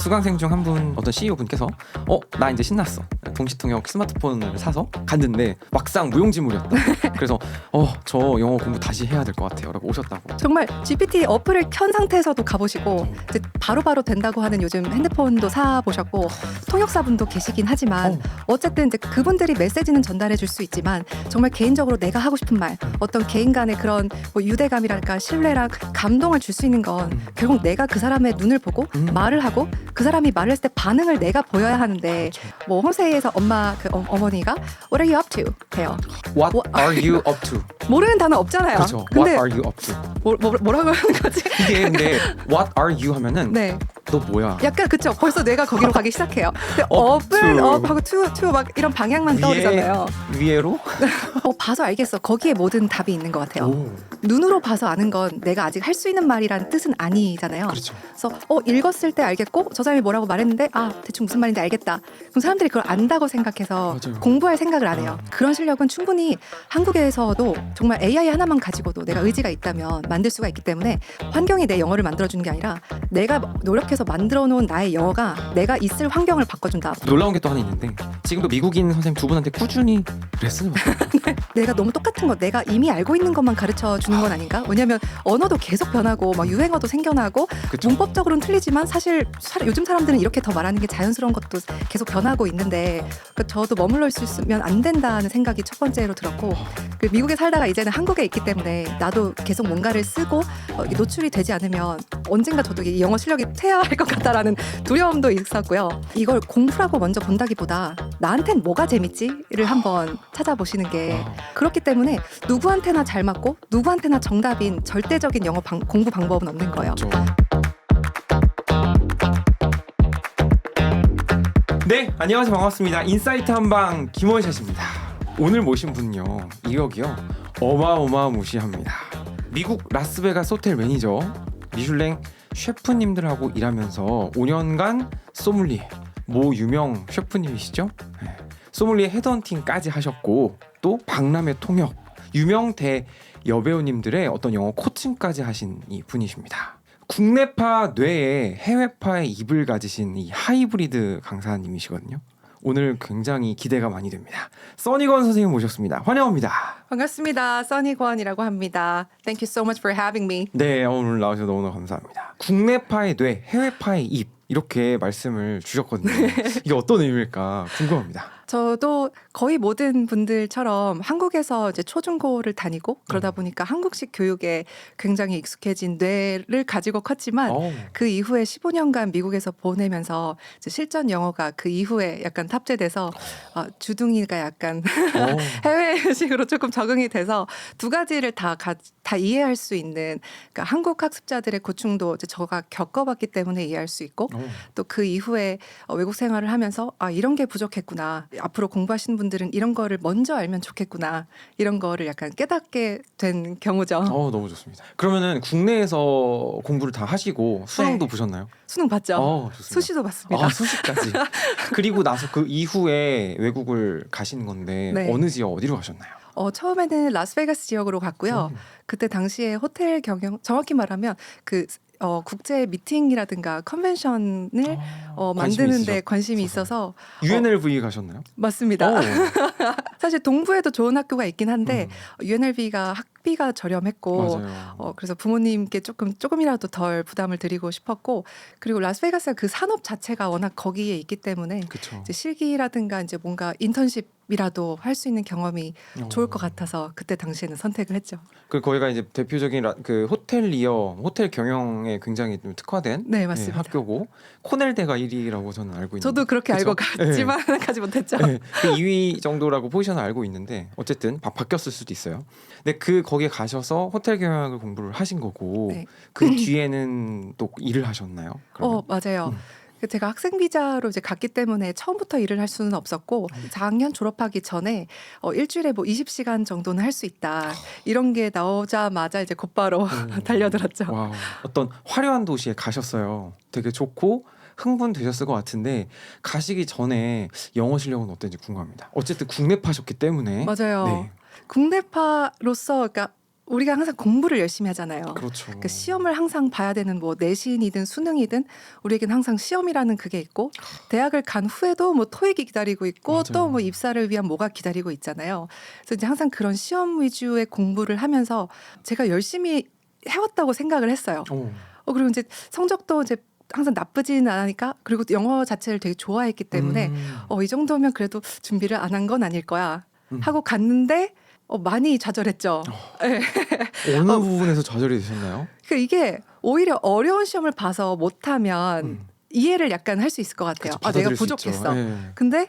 수강생 중 한 분 어떤 CEO 분께서 나 이제 신났어. 동시통역 스마트폰을 사서 갔는데 막상 무용지물이었다. 그래서 저 영어 공부 다시 해야 될 것 같아요 라고 오셨다고. 정말 GPT 어플을 켠 상태에서도 가보시고 이제 바로바로 된다고 하는 요즘 핸드폰도 사보셨고 통역사분도 계시긴 하지만 어쨌든 이제 그분들이 메시지는 전달해 줄 수 있지만 정말 개인적으로 내가 하고 싶은 말 어떤 개인 간의 그런 뭐 유대감이랄까 신뢰랑 감동을 줄 수 있는 건 결국 내가 그 사람의 눈을 보고 말을 하고 그 사람이 말을 했을 때 반응을 내가 보여야 하는데 뭐 홈세이에서 어머니가 What are you up to? 해요. What are you up to? 모르는 단어 없잖아요. 그렇죠. 근데 What are you up to? 뭐라고 하는 거지? 이게 근데 What are you 하면은 네. 너 뭐야? 약간 그쵸. 벌써 뇌가 거기로 가기 시작해요. 근데 Up up은 to. up 하고 to 막 이런 방향만 떠오르잖아요. 위에로? 봐서 알겠어. 거기에 모든 답이 있는 것 같아요. 오. 눈으로 봐서 아는 건 내가 아직 할 수 있는 말이라는 뜻은 아니잖아요. 그렇죠. 그래서 읽었을 때 알겠고 저 사람이 뭐라고 말했는데 대충 무슨 말인지 알겠다. 그럼 사람들이 그걸 안다고 생각해서 맞아요. 공부할 생각을 안 해요. 그런 실력은 충분히 한국에서도 정말 AI 하나만 가지고도 내가 의지가 있다면 만들 수가 있기 때문에 환경이 내 영어를 만들어주는 게 아니라 내가 노력해서 만들어 놓은 나의 영어가 내가 있을 환경을 바꿔준다. 놀라운 게 또 하나 있는데 지금도 미국인 선생님 두 분한테 꾸준히 레슨을 받아요. 내가 너무 똑같은 거 내가 이미 알고 있는 것만 가르쳐 주는 건 아닌가? 왜냐하면 언어도 계속 변하고 막 유행어도 생겨나고 그쵸. 문법적으로는 틀리지만 사실 요즘 사람들은 이렇게 더 말하는 게 자연스러운 것도 계속 변하고 있는데 저도 머물러 있으면 안 된다는 생각이 첫 번째로 들었고 미국에 살다가 이제는 한국에 있기 때문에 나도 계속 뭔가를 쓰고 노출이 되지 않으면 언젠가 저도 이 영어 실력이 퇴화할 것 같다라는 두려움도 있었고요. 이걸 공부라고 먼저 본다기보다 나한텐 뭐가 재밌지를 한번 찾아보시는 게 그렇기 때문에 누구한테나 잘 맞고 누구한테나 정답인 절대적인 영어 공부 방법은 없는 거예요. 그렇죠. 네, 안녕하세요. 반갑습니다. 인사이트 한방 김원샷입니다. 오늘 모신 분은요, 이력이요 어마어마무시합니다. 미국 라스베가스 호텔 매니저, 미슐랭 셰프님들하고 일하면서 5년간 소믈리에, 모 유명 셰프님이시죠? 네. 소믈리에 헤드헌팅까지 하셨고 또 박람회 통역, 유명 대 여배우님들의 어떤 영어 코칭까지 하신 이 분이십니다. 국내파 뇌에 해외파의 입을 가지신 이 하이브리드 강사님이시거든요. 오늘 굉장히 기대가 많이 됩니다. 써니건 선생님 모셨습니다. 환영합니다. 반갑습니다. 써니권이라고 합니다. Thank you so much for having me. 네, 오늘 나와주셔서 너무너무 감사합니다. 국내파의 뇌, 해외파의 입 이렇게 말씀을 주셨거든요. 이게 어떤 의미일까 궁금합니다. 저도 거의 모든 분들처럼 한국에서 이제 초중고를 다니고 그러다 보니까 한국식 교육에 굉장히 익숙해진 뇌를 가지고 컸지만 그 이후에 15년간 미국에서 보내면서 이제 실전 영어가 그 이후에 약간 탑재돼서 주둥이가 약간 해외식으로 조금 적응이 돼서 두 가지를 다 이해할 수 있는 그러니까 한국 학습자들의 고충도 이제 저가 겪어봤기 때문에 이해할 수 있고 또 그 이후에 외국 생활을 하면서 이런 게 부족했구나. 앞으로 공부하시는 분들은 이런 거를 먼저 알면 좋겠구나. 이런 거를 약간 깨닫게 된 경우죠. 너무 좋습니다. 그러면은 국내에서 공부를 다 하시고 수능도 네. 보셨나요? 수능 봤죠. 좋습니다. 수시도 봤습니다. 수시까지. 그리고 나서 그 이후에 외국을 가신 건데 네. 어느 지역 어디로 가셨나요? 처음에는 라스베가스 지역으로 갔고요. 그때 당시에 호텔 경영 정확히 말하면 국제 미팅이라든가 컨벤션을 만드는데 관심이 있어서 UNLV 가셨나요? 맞습니다. 사실 동부에도 좋은 학교가 있긴 한데 UNLV가 학비가 저렴했고 맞아요. 그래서 부모님께 조금이라도 덜 부담을 드리고 싶었고 그리고 라스베가스가 그 산업 자체가 워낙 거기에 있기 때문에 이제 실기라든가 이제 뭔가 인턴십이라도 할 수 있는 경험이 좋을 것 같아서 그때 당시에는 선택을 했죠. 그리고 거기가 이제 대표적인 그 호텔 경영에 굉장히 좀 특화된 네, 맞습니다. 학교고 코넬대가 1위라고 저는 알고 있는데 저도 그렇게 알고 갔지만 가지 못했죠. 네, 그 2위 정도라고 포지션을 알고 있는데 어쨌든 바뀌었을 수도 있어요. 근데 거기에 가셔서 호텔 경영학을 공부를 하신 거고 네. 그 뒤에는 또 일을 하셨나요? 그러면? 맞아요. 제가 학생 비자로 이제 갔기 때문에 처음부터 일을 할 수는 없었고 4학년 졸업하기 전에 일주일에 뭐 20시간 정도는 할 수 있다. 이런 게 나오자마자 이제 곧바로 달려들었죠. 와우. 어떤 화려한 도시에 가셨어요. 되게 좋고 흥분되셨을 것 같은데 가시기 전에 영어 실력은 어땠는지 궁금합니다. 어쨌든 국내파셨기 때문에 맞아요. 네. 국내파로서 그러니까 우리가 항상 공부를 열심히 하잖아요. 그렇죠. 그 시험을 항상 봐야 되는 뭐 내신이든 수능이든 우리에겐 항상 시험이라는 그게 있고 대학을 간 후에도 뭐 토익이 기다리고 있고 또 뭐 입사를 위한 뭐가 기다리고 있잖아요. 그래서 이제 항상 그런 시험 위주의 공부를 하면서 제가 열심히 해왔다고 생각을 했어요. 그리고 이제 성적도 이제 항상 나쁘지는 않으니까 그리고 영어 자체를 되게 좋아했기 때문에 이 정도면 그래도 준비를 안 한 건 아닐 거야 하고 갔는데 많이 좌절했죠. 네. 어느 부분에서 좌절이 되셨나요? 그러니까 이게 오히려 어려운 시험을 봐서 못하면 이해를 약간 할 수 있을 것 같아요. 그쵸, 내가 부족했어. 네. 근데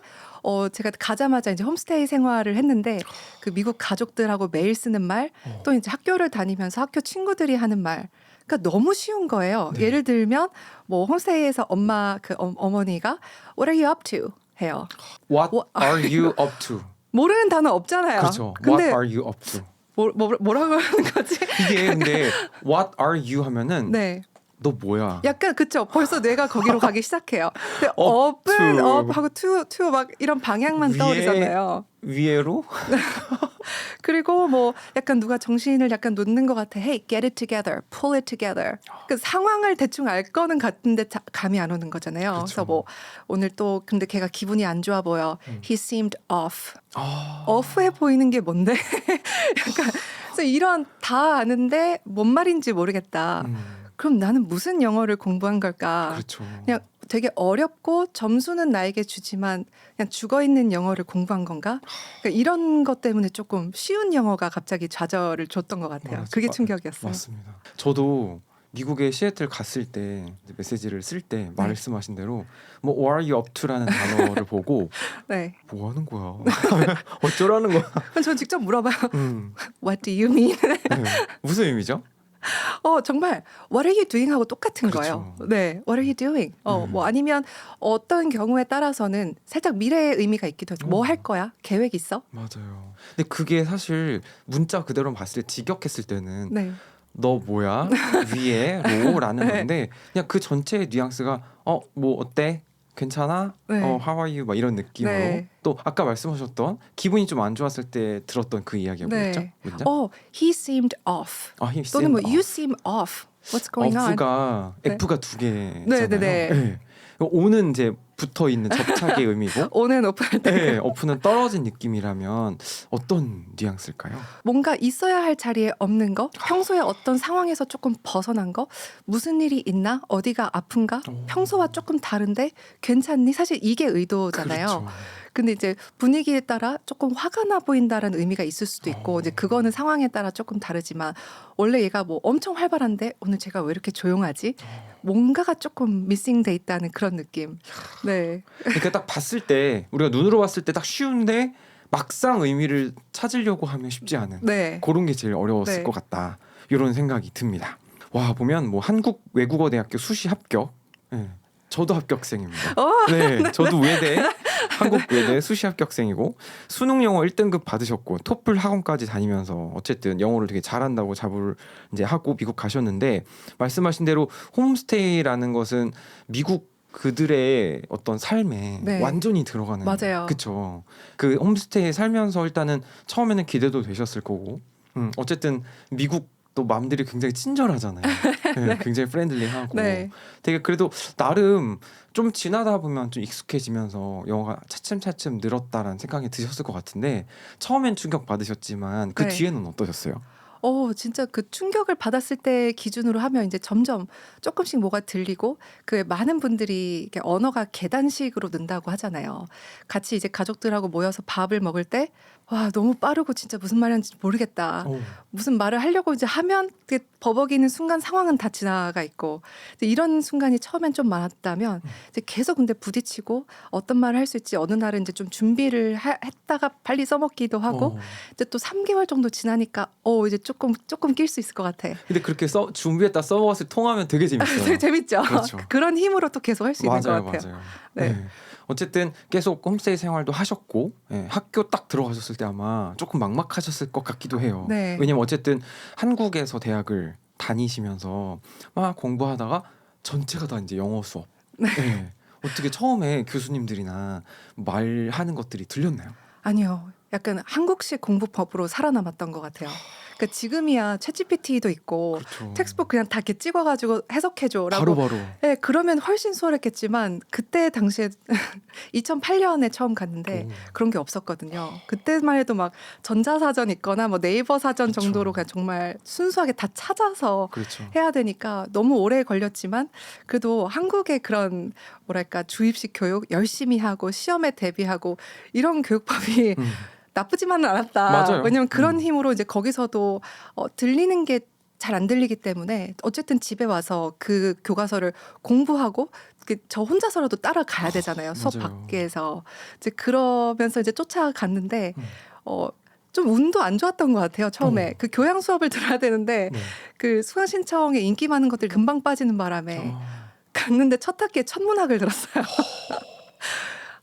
제가 가자마자 이제 홈스테이 생활을 했는데 그 미국 가족들하고 매일 쓰는 말, 또 이제 학교를 다니면서 학교 친구들이 하는 말, 그러니까 너무 쉬운 거예요. 네. 예를 들면 뭐 홈스테이에서 어머니가 What are you up to? 해요. What are you up to? 모르는 단어 없잖아요. 그렇죠. 근데 What are you up to? 뭐라고 하는 거지? 이게 근데 What are you 하면은 네. 너 뭐야? 약간 그쵸. 벌써 뇌가 거기로 가기 시작해요. 근데 Up up은 to. up 하고 to 막 이런 방향만 위에- 떠오르잖아요. 위에로? 그리고 뭐 약간 누가 정신을 약간 놓는 것 같아. Hey, get it together, pull it together. 그 상황을 대충 알 거는 같은데 감이 안 오는 거잖아요. 그쵸. 그래서 뭐 오늘 또 근데 걔가 기분이 안 좋아 보여. He seemed off. off해 보이는 게 뭔데? 약간 그래서 이런 다 아는데 뭔 말인지 모르겠다. 그럼 나는 무슨 영어를 공부한 걸까? 그렇죠. 그냥 되게 어렵고 점수는 나에게 주지만 그냥 죽어있는 영어를 공부한 건가? 그러니까 이런 것 때문에 조금 쉬운 영어가 갑자기 좌절을 줬던 것 같아요. 맞아. 그게 충격이었어요. 맞습니다. 저도 미국에 시애틀 갔을 때 메시지를 쓸 때 말씀하신 대로 뭐 What are you up to라는 단어를 보고 네. 뭐 하는 거야? 어쩌라는 거야? 그럼 전 직접 물어봐요. What do you mean? 네. 무슨 의미죠? 정말 What are you doing 하고 똑같은 그렇죠. 거예요. 네, What are you doing? 뭐 아니면 어떤 경우에 따라서는 살짝 미래의 의미가 있기도 해요. 뭐 할 거야? 계획 있어? 맞아요. 근데 그게 사실 문자 그대로 봤을 때 직역했을 때는 네. 너 뭐야? 위에 로라는 네. 건데 그냥 그 전체의 뉘앙스가 뭐 어때? 괜찮아? 네. how are you? 막 이런 느낌으로 네. 또 아까 말씀하셨던 기분이 좀 안 좋았을 때 들었던 그 이야기가 뭐였죠? 네. 문자? He seemed off. he 또는 뭐 seemed You off. seem off. What's going on? F가 네. F가 두 개잖아요. 네, 네, 네. O는 이제 붙어 있는 접착의 의미고 오는 오프할 때 네, F는 떨어진 느낌이라면 어떤 뉘앙스일까요? 뭔가 있어야 할 자리에 없는 거, 평소에 어떤 상황에서 조금 벗어난 거, 무슨 일이 있나, 어디가 아픈가, 평소와 조금 다른데 괜찮니? 사실 이게 의도잖아요. 그렇죠. 근데 이제 분위기에 따라 조금 화가 나 보인다라는 의미가 있을 수도 있고 이제 그거는 상황에 따라 조금 다르지만 원래 얘가 뭐 엄청 활발한데 오늘 제가 왜 이렇게 조용하지? 뭔가가 조금 미싱돼 있다는 그런 느낌. 네. 그러니까 딱 봤을 때 우리가 눈으로 봤을 때 딱 쉬운데 막상 의미를 찾으려고 하면 쉽지 않은 네. 그런 게 제일 어려웠을 네. 것 같다. 이런 생각이 듭니다. 와 보면 뭐 한국 외국어대학교 수시 합격. 네, 저도 합격생입니다. 네, 저도 외대 한국 외대 수시 합격생이고 수능 영어 1등급 받으셨고 토플 학원까지 다니면서 어쨌든 영어를 되게 잘한다고 자부를 이제 하고 미국 가셨는데 말씀하신 대로 홈스테이라는 것은 미국 그들의 어떤 삶에 네. 완전히 들어가는 맞아요. 그쵸. 그 홈스테이에 살면서 일단은 처음에는 기대도 되셨을 거고 어쨌든 미국 또 맘들이 굉장히 친절하잖아요. 네, 굉장히 프렌들리하고 네. 되게 그래도 나름 좀 지나다 보면 좀 익숙해지면서 영어가 차츰차츰 늘었다라는 생각이 드셨을 것 같은데 처음엔 충격 받으셨지만 그 네. 뒤에는 어떠셨어요? 진짜 그 충격을 받았을 때 기준으로 하면 이제 점점 조금씩 뭐가 들리고 그 많은 분들이 이렇게 언어가 계단식으로 는다고 하잖아요. 같이 이제 가족들하고 모여서 밥을 먹을 때 와, 너무 빠르고 진짜 무슨 말인지 모르겠다. 무슨 말을 하려고 이제 하면 그 버벅이는 순간 상황은 다 지나가 있고 이제 이런 순간이 처음엔 좀 많았다면 이제 계속 근데 부딪히고 어떤 말을 할 수 있지 어느 날은 이제 좀 준비를 했다가 빨리 써먹기도 하고 이제 또 3개월 정도 지나니까 이제 조금 낄 수 있을 것 같아. 근데 그렇게 준비했다 써먹었을 때 통하면 되게 재밌어요. 되게 재밌죠. 그렇죠. 그런 힘으로 또 계속 할 수 있는 맞아요, 것 같아요. 맞아요. 네. 네. 어쨌든 계속 홈스테이 생활도 하셨고 학교 딱 들어가셨을 때 아마 조금 막막하셨을 것 같기도 해요. 네. 왜냐면 어쨌든 한국에서 대학을 다니시면서 막 공부하다가 전체가 다 이제 영어 수업. 네. 어떻게 처음에 교수님들이나 말하는 것들이 들렸나요? 아니요. 약간 한국식 공부법으로 살아남았던 것 같아요. 그러니까 지금이야 챗GPT도 있고 그렇죠. 텍스트북 그냥 다 이렇게 찍어가지고 해석해줘라고. 바로바로. 네, 그러면 훨씬 수월했겠지만 그때 당시에 2008년에 처음 갔는데 오. 그런 게 없었거든요. 그때만 해도 막 전자사전 있거나 뭐 네이버 사전 그쵸. 정도로 그냥 정말 순수하게 다 찾아서 그렇죠. 해야 되니까 너무 오래 걸렸지만 그래도 한국의 그런 뭐랄까 주입식 교육 열심히 하고 시험에 대비하고 이런 교육법이 나쁘지만은 않았다. 맞아요. 왜냐면 그런 힘으로 이제 거기서도 들리는 게 잘 안 들리기 때문에 어쨌든 집에 와서 그 교과서를 공부하고 저 혼자서라도 따라가야 되잖아요. 수업 맞아요. 밖에서 이제 그러면서 이제 쫓아갔는데 좀 운도 안 좋았던 것 같아요. 처음에 그 교양 수업을 들어야 되는데 네. 그 수강 신청에 인기 많은 것들 금방 빠지는 바람에 갔는데 첫 학기에 천문학을 들었어요.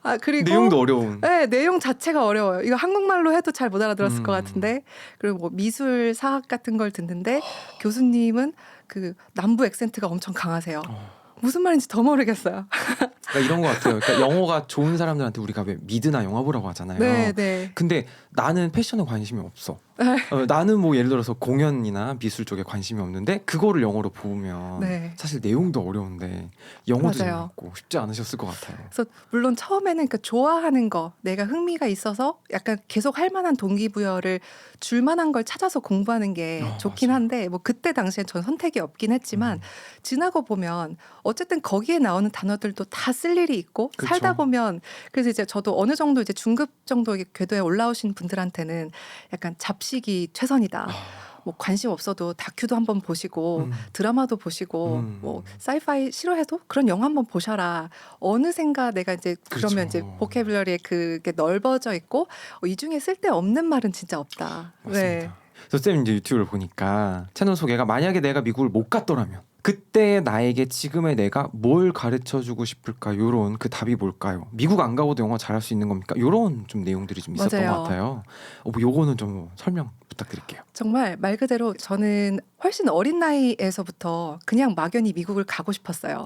아 그리고 내용도 어려운. 네, 내용 자체가 어려워요. 이거 한국말로 해도 잘 못 알아들었을 것 음. 같은데 그리고 뭐 미술 사학 같은 걸 듣는데 교수님은 그 남부 액센트가 엄청 강하세요. 무슨 말인지 더 모르겠어요. 그러니까 이런 것 같아요. 그러니까 영어가 좋은 사람들한테 우리가 왜 미드나 영화 보라고 하잖아요. 네, 네. 근데 나는 패션에 관심이 없어. 나는 뭐 예를 들어서 공연이나 미술 쪽에 관심이 없는데 그거를 영어로 보면 네. 사실 내용도 어려운데 영어도 맞아요. 재밌고 쉽지 않으셨을 것 같아요. 그래서 물론 처음에는 그 좋아하는 거, 내가 흥미가 있어서 약간 계속 할 만한 동기부여를 줄 만한 걸 찾아서 공부하는 게 좋긴 맞아요. 한데 뭐 그때 당시엔 전 선택이 없긴 했지만 지나고 보면 어쨌든 거기에 나오는 단어들도 다 쓸 일이 있고 그쵸. 살다 보면 그래서 이제 저도 어느 정도 이제 중급 정도 궤도에 올라오신 분들한테는 약간 잡식이 최선이다. 뭐 관심 없어도 다큐도 한번 보시고 드라마도 보시고 뭐 사이파이 싫어해도 그런 영화 한번 보셔라. 어느샌가 내가 이제 그러면 그렇죠. 이제 보캐블러리에 그게 넓어져 있고 이 중에 쓸데없는 말은 진짜 없다. 맞습니다. 그래서 쌤 이제 유튜브를 보니까 채널 소개가 만약에 내가 미국을 못 갔더라면 그때 나에게 지금의 내가 뭘 가르쳐주고 싶을까? 요런 그 답이 뭘까요? 미국 안 가고도 영어 잘할 수 있는 겁니까? 요런 좀 내용들이 좀 있었던 맞아요. 것 같아요. 뭐 요거는 좀 설명 부탁드릴게요. 정말 말 그대로 저는 훨씬 어린 나이에서부터 그냥 막연히 미국을 가고 싶었어요.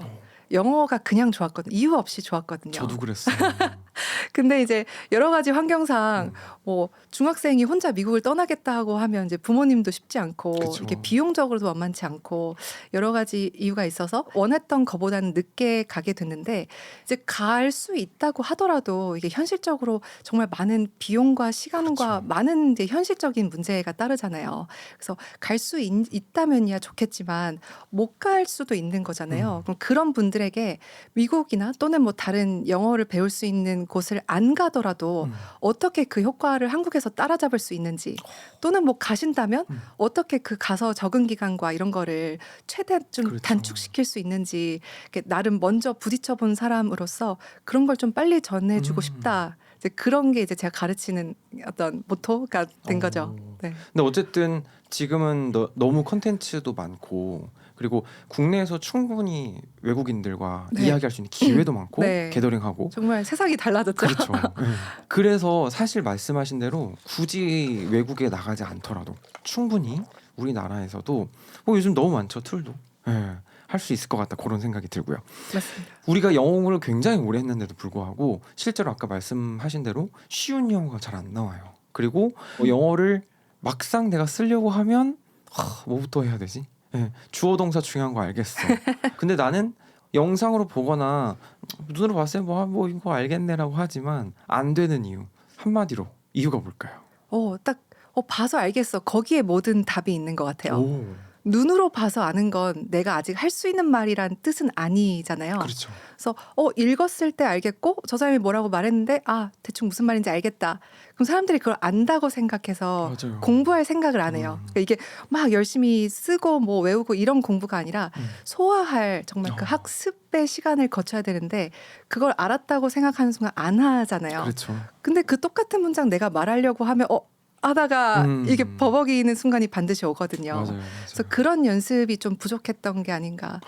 영어가 그냥 좋았거든요. 이유 없이 좋았거든요. 저도 그랬어요. 근데 이제 여러 가지 환경상 뭐 중학생이 혼자 미국을 떠나겠다고 하면 이제 부모님도 쉽지 않고 그쵸. 이게 비용적으로도 만만치 않고 여러 가지 이유가 있어서 원했던 것보다는 늦게 가게 됐는데 이제 갈 수 있다고 하더라도 이게 현실적으로 정말 많은 비용과 시간과 그쵸. 많은 이제 현실적인 문제가 따르잖아요. 그래서 갈 수 있다면야 좋겠지만 못 갈 수도 있는 거잖아요. 그럼 그런 분들에게 미국이나 또는 뭐 다른 영어를 배울 수 있는 곳을 안 가더라도 어떻게 그 효과를 한국에서 따라잡을 수 있는지 또는 뭐 가신다면 어떻게 그 가서 적응 기간과 이런 거를 최대한 좀 그렇죠. 단축시킬 수 있는지 나름 먼저 부딪혀 본 사람으로서 그런 걸 좀 빨리 전해주고 싶다. 이제 그런 게 이제 제가 가르치는 어떤 모토가 된 거죠. 네. 근데 어쨌든 지금은 너무 컨텐츠도 많고 그리고 국내에서 충분히 외국인들과 네. 이야기할 수 있는 기회도 많고 네. 게더링하고 정말 세상이 달라졌죠. 그렇죠. 그래서 사실 말씀하신 대로 굳이 외국에 나가지 않더라도 충분히 우리나라에서도 뭐 요즘 너무 많죠 툴도 할 수 있을 것 같다 그런 생각이 들고요. 맞습니다. 우리가 영어를 굉장히 오래 했는데도 불구하고 실제로 아까 말씀하신 대로 쉬운 영어가 잘 안 나와요. 그리고 영어를 막상 내가 쓰려고 하면 뭐부터 해야 되지? 주어 동사 중요한 거 알겠어. 근데 나는 영상으로 보거나 눈으로 봤을 때 뭐 이거 알겠네라고 하지만 안 되는 이유 한마디로 이유가 뭘까요? 딱 봐서 알겠어. 거기에 모든 답이 있는 것 같아요. 오, 눈으로 봐서 아는 건 내가 아직 할 수 있는 말이란 뜻은 아니잖아요. 그렇죠. 그래서 읽었을 때 알겠고 저 사람이 뭐라고 말했는데 대충 무슨 말인지 알겠다. 그럼 사람들이 그걸 안다고 생각해서 맞아요. 공부할 생각을 안 해요. 그러니까 이게 막 열심히 쓰고 뭐 외우고 이런 공부가 아니라 소화할 정말 그 학습의 시간을 거쳐야 되는데 그걸 알았다고 생각하는 순간 안 하잖아요. 그렇죠. 근데 그 똑같은 문장 내가 말하려고 하면 하다가 이게 버벅이는 순간이 반드시 오거든요. 맞아요. 그래서 그런 연습이 좀 부족했던 게 아닌가.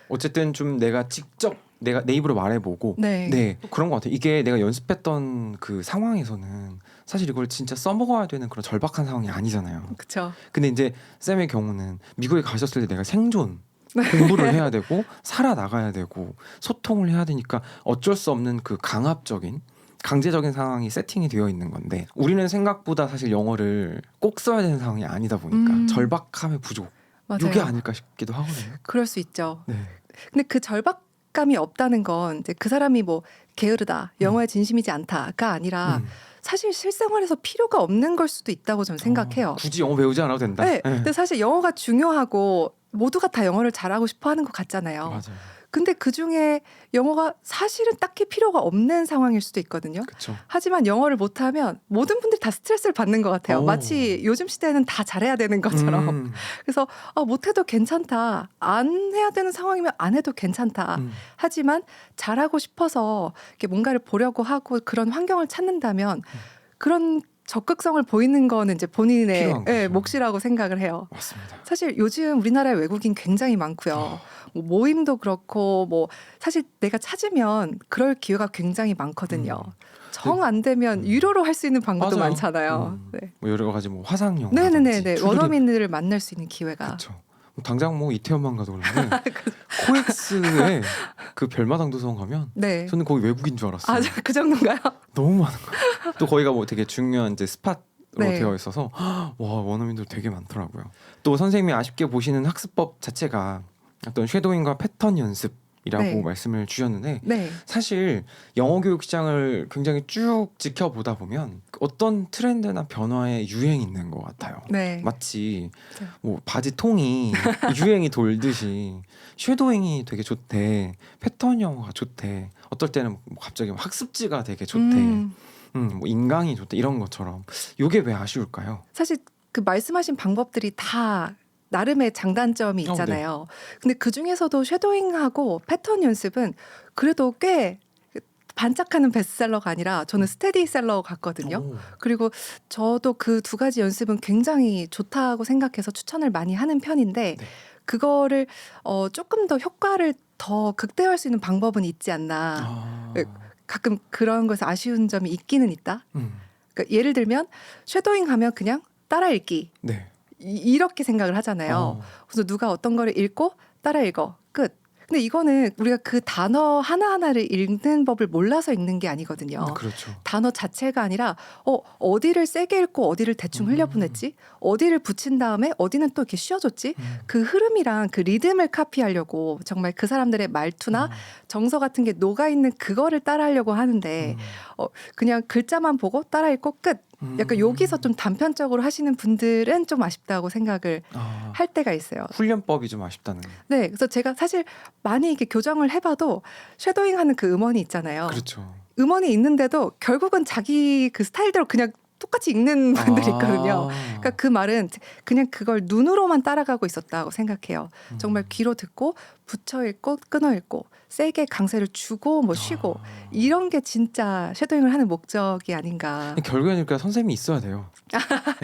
어쨌든 좀 내가 직접 내가 내 입으로 말해보고 네. 그런 것 같아요. 이게 내가 연습했던 그 상황에서는 사실 이걸 진짜 써먹어야 되는 그런 절박한 상황이 아니잖아요. 그렇죠. 근데 이제 쌤의 경우는 미국에 가셨을 때 내가 생존 공부를 해야 되고 살아나가야 되고 소통을 해야 되니까 어쩔 수 없는 그 강압적인 강제적인 상황이 세팅이 되어 있는 건데 우리는 생각보다 사실 영어를 꼭 써야 되는 상황이 아니다 보니까 절박함의 부족 맞아요. 이게 아닐까 싶기도 하거든요. 그럴 수 있죠. 네. 근데 그 절박감이 없다는 건 이제 그 사람이 뭐 게으르다, 영어에 진심이지 않다가 아니라 사실 실생활에서 필요가 없는 걸 수도 있다고 저는 생각해요. 굳이 영어 배우지 않아도 된다. 네. 근데 사실 영어가 중요하고 모두가 다 영어를 잘하고 싶어 하는 것 같잖아요. 맞아요. 근데 그중에 영어가 사실은 딱히 필요가 없는 상황일 수도 있거든요. 그렇죠. 하지만 영어를 못하면 모든 분들이 다 스트레스를 받는 것 같아요. 오. 마치 요즘 시대에는 다 잘해야 되는 것처럼. 그래서 못해도 괜찮다. 안 해야 되는 상황이면 안 해도 괜찮다. 하지만 잘하고 싶어서 이렇게 뭔가를 보려고 하고 그런 환경을 찾는다면 그런 적극성을 보이는 거는 이제 본인의 필요한 거죠. 몫이라고 생각을 해요. 맞습니다. 사실 요즘 우리나라에 외국인 굉장히 많고요. 뭐 모임도 그렇고 뭐 사실 내가 찾으면 그럴 기회가 굉장히 많거든요. 정 안 되면 유료로 할 수 있는 방법도 맞아요. 많잖아요. 네. 뭐 여러 가지 뭐 화상 영어, 네네네. 원어민들을 만날 수 있는 기회가. 그렇죠. 당장 뭐 이태원만 가도 그런데 코엑스에 그 별마당 도서관 가면 네. 저는 거기 외국인 줄 알았어요. 아, 그 정도인가요? 너무 많은 거예요. 또 거기가 뭐 되게 중요한 이제 스팟으로 네. 되어 있어서 와 원어민들 되게 많더라고요. 또 선생님이 아쉽게 보시는 학습법 자체가 어떤 쉐도잉과 패턴 연습이라고 네. 말씀을 주셨는데 네. 사실 영어 교육 시장을 굉장히 쭉 지켜보다 보면 어떤 트렌드나 변화에 유행이 있는 것 같아요. 네. 마치 네. 뭐 바지 통이 유행이 돌듯이 쉐도잉이 되게 좋대, 패턴 영어가 좋대, 어떨 때는 뭐 갑자기 학습지가 되게 좋대, 뭐 인강이 좋대 이런 것처럼 이게 왜 아쉬울까요? 사실 그 말씀하신 방법들이 다 나름의 장단점이 있잖아요. 근데 그 중에서도 쉐도잉하고 패턴 연습은 그래도 꽤 반짝하는 베스트셀러가 아니라 저는 스테디셀러 같거든요. 오. 그리고 저도 그 두 가지 연습은 굉장히 좋다고 생각해서 추천을 많이 하는 편인데 네. 그거를 조금 더 효과를 더 극대화할 수 있는 방법은 있지 않나. 아. 가끔 그런 것에 아쉬운 점이 있기는 있다. 그러니까 예를 들면 쉐도잉 하면 그냥 따라 읽기 네. 이렇게 생각을 하잖아요. 그래서 누가 어떤 거를 읽고 따라 읽어 끝. 근데 이거는 우리가 그 단어 하나하나를 읽는 법을 몰라서 읽는 게 아니거든요. 그렇죠. 단어 자체가 아니라 어디를 세게 읽고 어디를 대충 흘려보냈지, 어디를 붙인 다음에 어디는 또 이렇게 쉬어줬지, 그 흐름이랑 그 리듬을 카피하려고 정말 그 사람들의 말투나 정서 같은 게 녹아있는 그거를 따라하려고 하는데 그냥 글자만 보고 따라 읽고 끝. 약간 여기서 좀 단편적으로 하시는 분들은 좀 아쉽다고 생각을 할 때가 있어요. 훈련법이 좀 아쉽다는. 네, 그래서 제가 사실 많이 이렇게 교정을 해봐도 쉐도잉하는 그 음원이 있잖아요. 그렇죠. 음원이 있는데도 결국은 자기 그 스타일대로 그냥 똑같이 읽는 분들이 있거든요. 그러니까 그 말은 그냥 그걸 눈으로만 따라가고 있었다고 생각해요. 정말 귀로 듣고 붙여 읽고 끊어 읽고 세게 강세를 주고 뭐 쉬고 이런 게 진짜 쉐도잉을 하는 목적이 아닌가. 결국에는 그러니까 선생님이 있어야 돼요.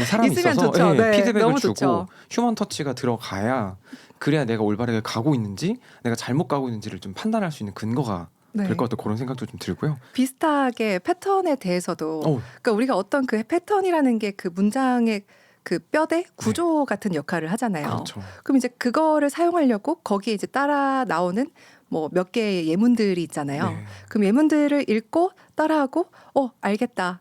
사람이 있으면 있어서 좋죠. 네, 피드백을 너무 주고 좋죠. 휴먼 터치가 들어가야 그래야 내가 올바르게 가고 있는지 내가 잘못 가고 있는지를 좀 판단할 수 있는 근거가 네. 될 것 같다 그런 생각도 좀 들고요. 비슷하게 패턴에 대해서도 그러니까 우리가 어떤 그 패턴이라는 게 그 문장의 그 뼈대 구조 같은 역할을 하잖아요. 그렇죠. 그럼 이제 그거를 사용하려고 거기에 이제 따라 나오는 뭐 몇 개의 예문들이 있잖아요. 네. 그럼 예문들을 읽고 따라하고 알겠다.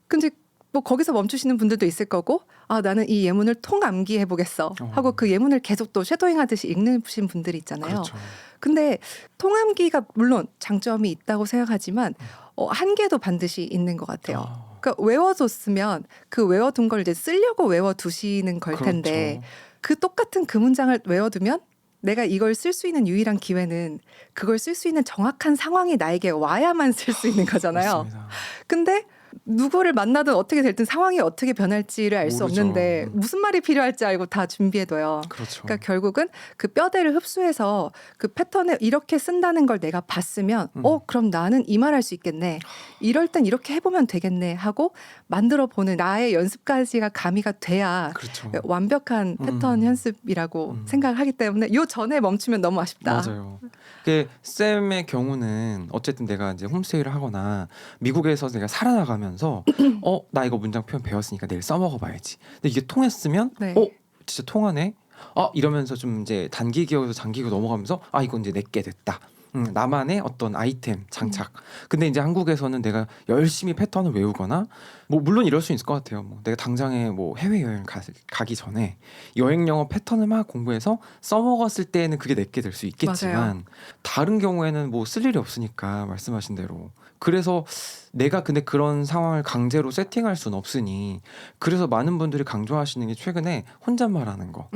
근데 뭐 거기서 멈추시는 분들도 있을 거고 나는 이 예문을 통암기해 보겠어 하고 그 예문을 계속 또 쉐도잉 하듯이 읽으신 분들이 있잖아요. 그렇죠. 근데 통암기가 물론 장점이 있다고 생각하지만 한계도 반드시 있는 것 같아요. 그러니까 외워뒀으면 그 외워둔 걸 이제 쓰려고 외워두시는 걸 텐데 그렇죠. 그 똑같은 그 문장을 외워두면 내가 이걸 쓸 수 있는 유일한 기회는 그걸 쓸 수 있는 정확한 상황이 나에게 와야만 쓸 수 있는 거잖아요. 맞습니다. 근데 누구를 만나든 어떻게 될든 상황이 어떻게 변할지를 알 수 모르죠. 없는데 무슨 말이 필요할지 알고 다 준비해둬요. 그렇죠. 그러니까 결국은 그 뼈대를 흡수해서 그 패턴을 이렇게 쓴다는 걸 내가 봤으면 그럼 나는 이 말 할 수 있겠네. 이럴 땐 이렇게 해보면 되겠네 하고 만들어보는 나의 연습까지가 가미가 돼야 그렇죠. 완벽한 패턴 연습이라고 생각을 하기 때문에 요 전에 멈추면 너무 아쉽다. 맞아요. 그 쌤의 경우는 어쨌든 내가 이제 홈스테이를 하거나 미국에서 내가 살아나가면서 나 이거 문장 표현 배웠으니까 내일 써먹어봐야지. 근데 이게 통했으면 네. 진짜 통하네. 이러면서 좀 이제 단기 기억에서 장기 기억 넘어가면서 이건 이제 내게 됐다. 나만의 어떤 아이템 장착. 근데 이제 한국에서는 내가 열심히 패턴을 외우거나 뭐 물론 이럴 수 있을 것 같아요. 뭐 내가 당장에 뭐 해외 여행 가기 전에 여행 영어 패턴을 막 공부해서 써먹었을 때는 그게 내게 될 수 있겠지만 맞아요. 다른 경우에는 뭐 쓸 일이 없으니까 말씀하신 대로. 그래서 내가 근데 그런 상황을 강제로 세팅할 수는 없으니 그래서 많은 분들이 강조하시는 게 최근에 혼잣말하는 거.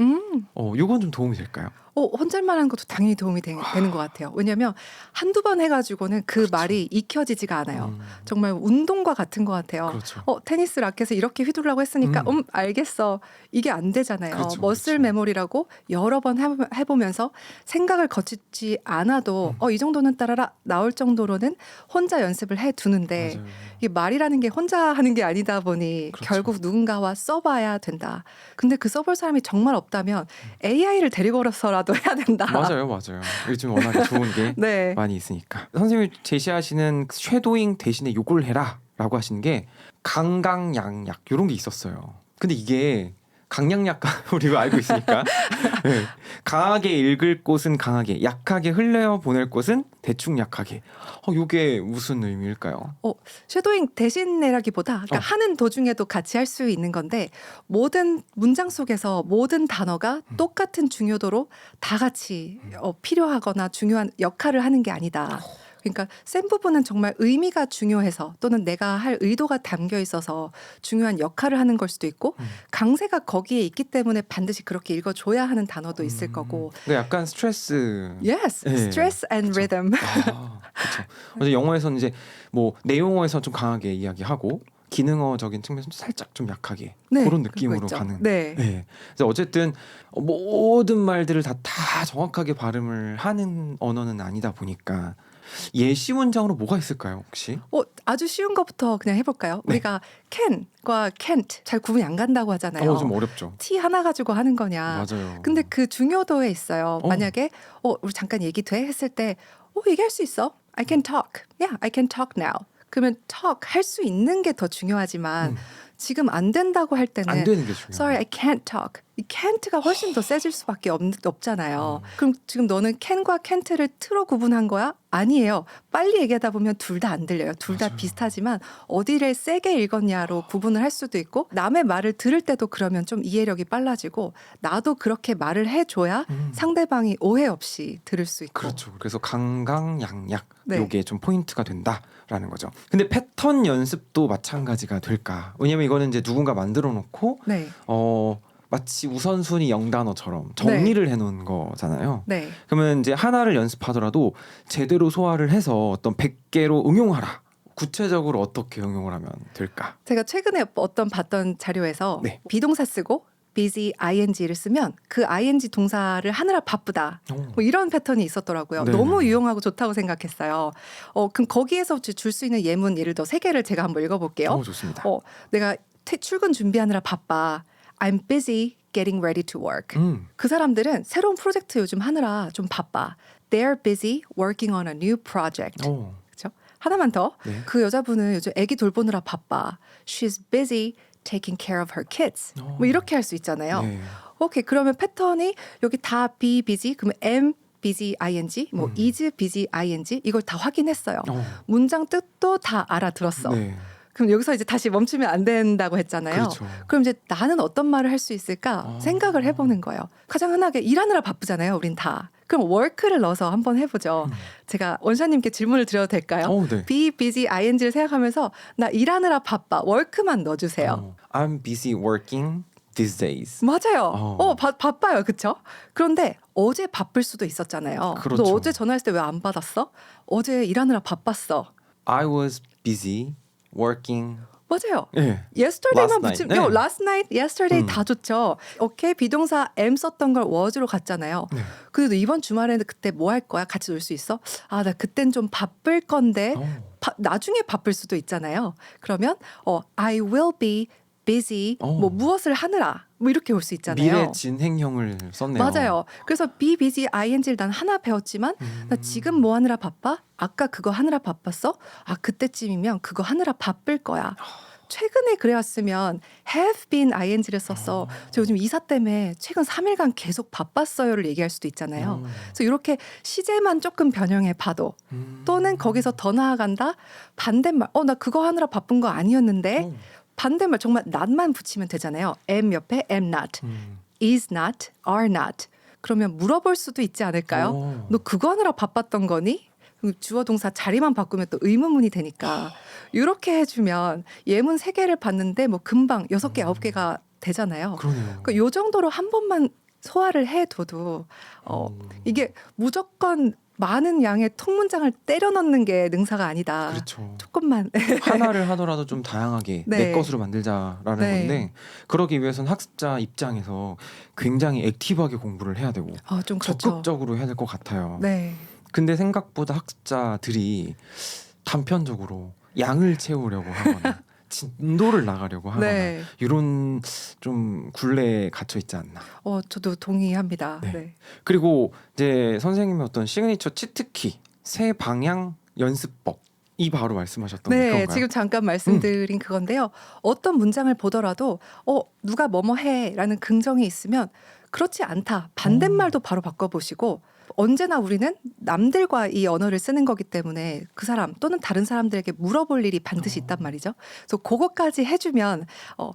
요건 좀 도움이 될까요? 혼잣말하는 것도 당연히 도움이 되는 것 같아요. 왜냐하면 한두 번 해가지고는 그 그렇죠. 말이 익혀지지가 않아요. 음, 정말 운동과 같은 것 같아요. 그렇죠. 테니스 라켓을 이렇게 휘두르라고 했으니까 알겠어. 이게 안 되잖아요. 그렇죠, 머슬 그렇죠. 메모리라고 여러 번 해보면서 생각을 거치지 않아도 이 정도는 따라라 나올 정도로는 혼자 연습을 해두는데 맞아요. 이게 말이라는 게 혼자 하는 게 아니다 보니 그렇죠. 결국 누군가와 써봐야 된다. 근데 그 써볼 사람이 정말 없다면 AI를 데리고 오서라도 해야 된다. 맞아요. 요즘 워낙에 좋은 게 네. 많이 있으니까. 선생님이 제시하시는 쉐도잉 대신에 요걸 해라라고 하시는 게 강강약약 이런 게 있었어요. 근데 이게 강약약 우리가 알고 있으니까 네. 강하게 읽을 곳은 강하게, 약하게 흘려보낼 곳은 대충 약하게. 이게 무슨 의미일까요? 쉐도잉 대신내라기보다 그러니까 하는 도중에도 같이 할 수 있는 건데 모든 문장 속에서 모든 단어가 똑같은 중요도로 다 같이 필요하거나 중요한 역할을 하는 게 아니다. 그러니까 센 부분은 정말 의미가 중요해서 또는 내가 할 의도가 담겨 있어서 중요한 역할을 하는 걸 수도 있고 강세가 거기에 있기 때문에 반드시 그렇게 읽어줘야 하는 단어도 있을 거고. 근데 약간 스트레스. Yes, 네, stress and 그쵸. rhythm. 그렇죠. 어제 영어에서는 이제 뭐 내용어에서 좀 강하게 이야기하고 기능어적인 측면에서 살짝 좀 약하게 네, 그런 그거 느낌으로 있죠. 가는. 네. 그래서 어쨌든 모든 말들을 다 정확하게 발음을 하는 언어는 아니다 보니까 예시 문장으로 뭐가 있을까요, 혹시? 아주 쉬운 것부터 그냥 해볼까요? 네. 우리가 can과 can't 잘 구분이 안 간다고 하잖아요. 좀 어렵죠. T 하나 가지고 하는 거냐. 맞아요. 근데 그 중요도에 있어요. 만약에 우리 잠깐 얘기 돼 했을 때 얘기할 수 있어. I can talk. Yeah, I can talk now. 그러면 talk 할 수 있는 게 더 중요하지만 지금 안 된다고 할 때는 안 되는 게 중요해요. Sorry, I can't talk. 이 can't가 훨씬 더 세질 수밖에 없잖아요. 그럼 지금 너는 can과 can't를 틀어 구분한 거야? 아니에요. 빨리 얘기하다 보면 둘 다 안 들려요. 둘 다 맞아요. 비슷하지만 어디를 세게 읽었냐로 구분을 할 수도 있고 남의 말을 들을 때도 그러면 좀 이해력이 빨라지고 나도 그렇게 말을 해줘야 상대방이 오해 없이 들을 수 있고. 그렇죠. 그래서 강강약약 네. 요게 좀 포인트가 된다라는 거죠. 근데 패턴 연습도 마찬가지가 될까? 왜냐면 이거는 이제 누군가 만들어 놓고 네. 마치 우선순위 0단어처럼 정리를 해놓은 거잖아요. 네. 그러면 이제 하나를 연습하더라도 제대로 소화를 해서 어떤 100개로 응용하라. 구체적으로 어떻게 응용을 하면 될까? 제가 최근에 봤던 자료에서 네. 비동사 쓰고 busy ing를 쓰면 그 ing 동사를 하느라 바쁘다. 뭐 이런 패턴이 있었더라고요. 네네. 너무 유용하고 좋다고 생각했어요. 그럼 거기에서 줄 수 있는 예문 예를 들어 3개를 제가 한번 읽어볼게요. 좋습니다. 내가 출근 준비하느라 바빠. I'm busy getting ready to work. 그 사람들은 새로운 프로젝트 요즘 하느라 좀 바빠. They're busy working on a new project. 그렇죠? 하나만 더. 네. 그 여자분은 요즘 아기 돌보느라 바빠. She's busy taking care of her kids. 뭐 이렇게 할 수 있잖아요. 네. 오케이. 그러면 패턴이 여기 다 be busy. 그러면 am busy ing, 뭐 is busy ing 이걸 다 확인했어요. 문장 뜻도 다 알아들었어. 네. 그럼 여기서 이제 다시 멈추면 안 된다고 했잖아요. 그렇죠. 그럼 이제 나는 어떤 말을 할 수 있을까 생각을 해보는 거예요. 가장 흔하게 일하느라 바쁘잖아요. 우린 다. 그럼 work를 넣어서 한번 해보죠. 제가 원샤님께 질문을 드려도 될까요? 네. be busy ing를 생각하면서 나 일하느라 바빠. work만 넣어주세요. I'm busy working these days. 맞아요. 바빠요. 그렇죠? 그런데 어제 바쁠 수도 있었잖아요. 그렇죠. 너 어제 전화했을 때 왜 안 받았어? 어제 일하느라 바빴어. I was busy working. 맞아요. 네. yesterday만 Last night. 붙이면 네. last night, yesterday 다 좋죠. 오케이 비동사 am 썼던 걸 was로 갔잖아요. 네. 그래도 이번 주말에는 그때 뭐 할 거야? 같이 놀 수 있어? 나 그땐 좀 바쁠 건데 나중에 바쁠 수도 있잖아요. 그러면 I will be busy 뭐 무엇을 하느라 뭐 이렇게 올 수 있잖아요. 미래 진행형을 썼네요. 맞아요. 그래서 be busy ing를 난 하나 배웠지만 나 지금 뭐 하느라 바빠? 아까 그거 하느라 바빴어? 그때쯤이면 그거 하느라 바쁠 거야. 최근에 그래왔으면 have been ing를 써서 저 요즘 이사 때문에 최근 3일간 계속 바빴어요를 얘기할 수도 있잖아요. 그래서 이렇게 시제만 조금 변형해 봐도 또는 거기서 더 나아간다 반대말 나 그거 하느라 바쁜 거 아니었는데 반대말 정말 not만 붙이면 되잖아요. am 옆에 am not, is not, are not. 그러면 물어볼 수도 있지 않을까요? 너 그거 하느라 바빴던 거니? 주어 동사 자리만 바꾸면 또 의문문이 되니까 이렇게 해주면 예문 3개를 봤는데 뭐 금방 6개, 9개가 되잖아요. 그러네요. 그러니까 요 정도로 한 번만 소화를 해둬도 이게 무조건 많은 양의 통문장을 때려 넣는 게 능사가 아니다. 그렇죠. 조금만 하나를 하더라도 좀 다양하게 네. 내 것으로 만들자라는 네. 건데 그러기 위해서는 학습자 입장에서 굉장히 액티브하게 공부를 해야 되고 좀 그렇죠. 적극적으로 해야 될 것 같아요. 네. 근데 생각보다 학습자들이 단편적으로 양을 채우려고 하거나 진도를 나가려고 하거나 네. 이런 좀 굴레에 갇혀 있지 않나. 저도 동의합니다. 네. 네. 그리고 이제 선생님의 어떤 시그니처 치트키 새 방향 연습법 이 바로 말씀하셨던 네, 그런가요? 지금 잠깐 말씀드린 그건데요. 어떤 문장을 보더라도 누가 뭐뭐 해라는 긍정이 있으면 그렇지 않다. 반대말도 바로 바꿔보시고 언제나 우리는 남들과 이 언어를 쓰는 거기 때문에 그 사람 또는 다른 사람들에게 물어볼 일이 반드시 있단 말이죠. 그래서 그거까지 해주면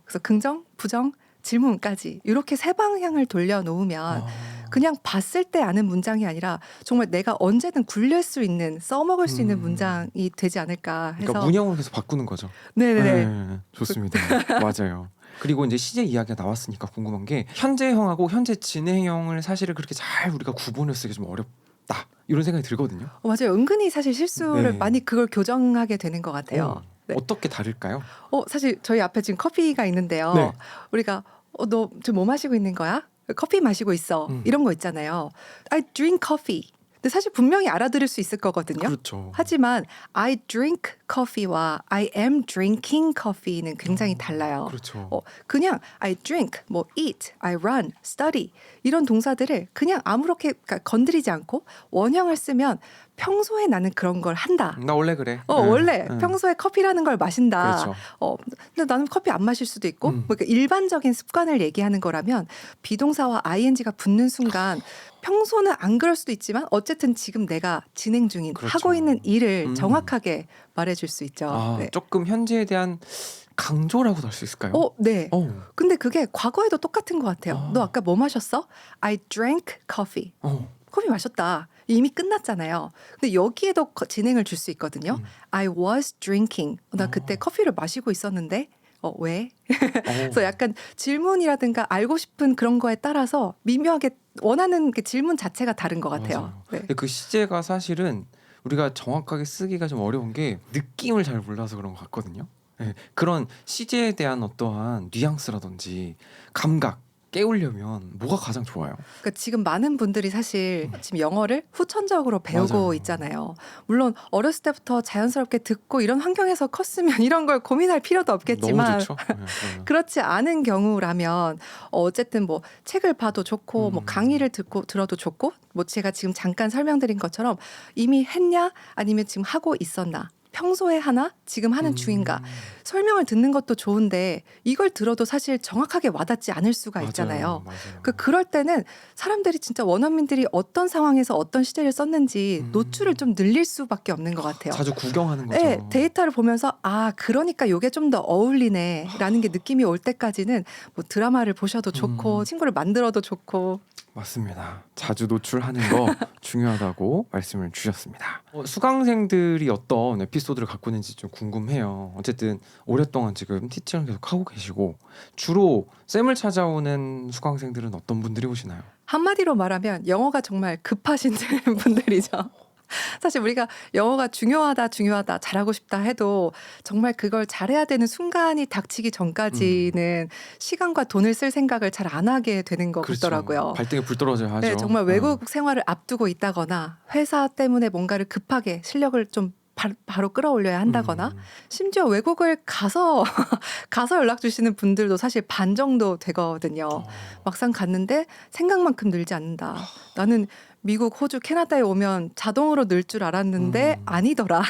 그래서 긍정, 부정, 질문까지 이렇게 세 방향을 돌려놓으면 그냥 봤을 때 아는 문장이 아니라 정말 내가 언제든 굴릴 수 있는 써먹을 수 있는 문장이 되지 않을까 해서 그러니까 문형을 계속 바꾸는 거죠. 네네네. 네, 좋습니다. 맞아요. 그리고 이제 시제 이야기가 나왔으니까 궁금한 게 현재형하고 현재 진행형을 사실은 그렇게 잘 우리가 구분을 쓰기 좀 어렵다 이런 생각이 들거든요. 맞아요. 은근히 사실 실수를 네. 많이 그걸 교정하게 되는 것 같아요. 네. 어떻게 다를까요? 사실 저희 앞에 지금 커피가 있는데요. 네. 우리가 너 지금 뭐 마시고 있는 거야? 커피 마시고 있어. 이런 거 있잖아요. I drink coffee. 근데 사실 분명히 알아들을 수 있을 거거든요. 그렇죠. 하지만 I drink coffee와 I am drinking coffee는 굉장히 달라요. 그렇죠. 그냥 I drink, 뭐 eat, I run, study 이런 동사들을 그냥 아무렇게 그러니까 건드리지 않고 원형을 쓰면 평소에 나는 그런 걸 한다. 나 원래 그래. 원래 평소에 커피라는 걸 마신다. 그렇죠. 근데 나는 커피 안 마실 수도 있고 뭐 그러니까 일반적인 습관을 얘기하는 거라면 비동사와 ing가 붙는 순간 평소는 안 그럴 수도 있지만 어쨌든 지금 내가 진행 중인 그렇죠. 하고 있는 일을 정확하게 말해줄 수 있죠. 네. 조금 현재에 대한 강조라고도 할 수 있을까요? 네. 근데 그게 과거에도 똑같은 것 같아요. 너 아까 뭐 마셨어? I drank coffee. 커피 마셨다. 이미 끝났잖아요. 근데 여기에도 진행을 줄 수 있거든요. I was drinking. 나 그때 커피를 마시고 있었는데 왜? 그래서 약간 질문이라든가 알고 싶은 그런 거에 따라서 미묘하게 원하는 그 질문 자체가 다른 것 같아요. 네. 근데 그 시제가 사실은 우리가 정확하게 쓰기가 좀 어려운 게 느낌을 잘 몰라서 그런 것 같거든요. 네. 그런 시제에 대한 어떠한 뉘앙스라든지 감각 깨우려면 뭐가 가장 좋아요? 그러니까 지금 많은 분들이 사실 지금 영어를 후천적으로 배우고 맞아요. 있잖아요. 물론 어렸을 때부터 자연스럽게 듣고 이런 환경에서 컸으면 이런 걸 고민할 필요도 없겠지만 너무 좋죠. 네, 그렇지 않은 경우라면 어쨌든 뭐 책을 봐도 좋고 뭐 강의를 들어도 좋고 뭐 제가 지금 잠깐 설명드린 것처럼 이미 했냐 아니면 지금 하고 있었나 평소에 하나 지금 하는 중인가 설명을 듣는 것도 좋은데 이걸 들어도 사실 정확하게 와닿지 않을 수가 있잖아요. 맞아요. 그럴 때는 사람들이 진짜 원어민들이 어떤 상황에서 어떤 시제를 썼는지 노출을 좀 늘릴 수밖에 없는 것 같아요. 자주 구경하는 거죠. 네, 데이터를 보면서 그러니까 이게 좀 더 어울리네라는 게 느낌이 올 때까지는 뭐 드라마를 보셔도 좋고 친구를 만들어도 좋고. 맞습니다. 자주 노출하는 거 중요하다고 말씀을 주셨습니다. 수강생들이 어떤 에피소드를 갖고 있는지 좀 궁금해요. 어쨌든 오랫동안 지금 티칭을 계속 하고 계시고 주로 쌤을 찾아오는 수강생들은 어떤 분들이 오시나요? 한마디로 말하면 영어가 정말 급하신 분들이죠. 사실 우리가 영어가 중요하다 잘하고 싶다 해도 정말 그걸 잘해야 되는 순간이 닥치기 전까지는 시간과 돈을 쓸 생각을 잘 안 하게 되는 것 그렇죠. 같더라고요. 발등에 불 떨어져야 하죠. 네, 정말 외국 생활을 앞두고 있다거나 회사 때문에 뭔가를 급하게 실력을 좀 바로 끌어올려야 한다거나 심지어 외국을 가서 연락 주시는 분들도 사실 반 정도 되거든요. 막상 갔는데 생각만큼 늘지 않는다. 나는 미국, 호주, 캐나다에 오면 자동으로 늘 줄 알았는데 아니더라.